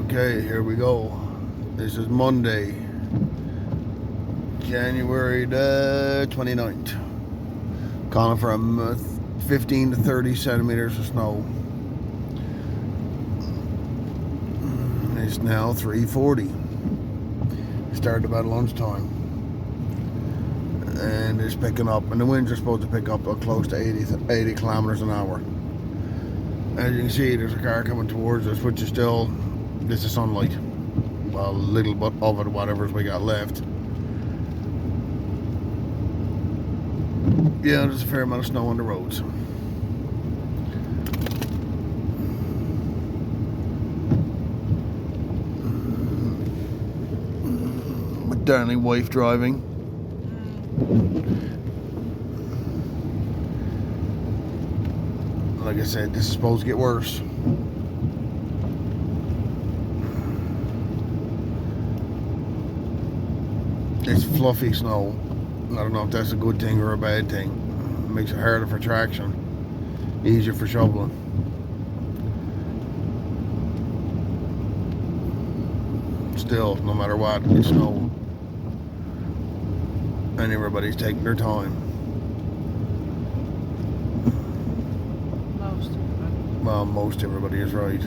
Okay, here we go. This is Monday, January the 29th. Calling for 15 to 30 centimeters of snow. It's now 3:40. Started about lunchtime. And it's picking up, and the winds are supposed to pick up close to 80 kilometers an hour. As you can see, there's a car coming towards us, which is still, this is sunlight. Well, a little bit of it, whatever we got left. Yeah, there's a fair amount of snow on the roads. My darling wife driving. Like I said, this is supposed to get worse. It's fluffy snow. I don't know if that's a good thing or a bad thing. It makes it harder for traction, easier for shoveling. Still, no matter what, it's snow. And everybody's taking their time. Well, most everybody is right.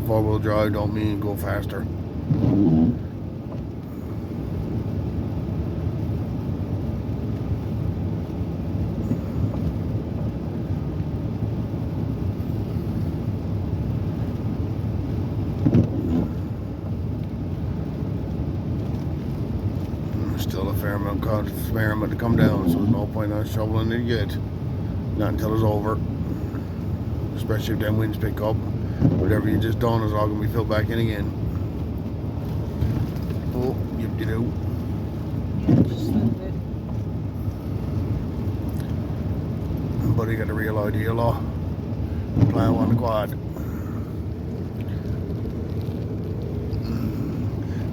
Four-wheel drive don't mean go faster. Still a fair amount to come down, so there's no point on shoveling it yet. Not until it's over. Especially if them winds pick up. Whatever you just done is all going to be filled back in again. Oh, yip-de-doo. Yeah, just a little bit. Buddy got a real idea, law. Plow on the quad.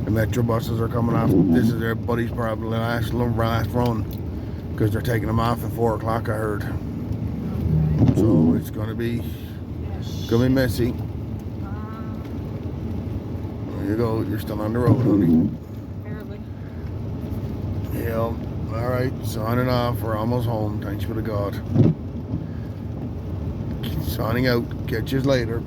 The metro buses are coming off. This is their buddy's probably last run. Because they're taking them off at 4 o'clock, I heard. So it's going to be messy. There you go. You're still on the road, honey. Barely. Yeah. All right. Signing off. We're almost home. Thanks for the God. Signing out. Catch you later.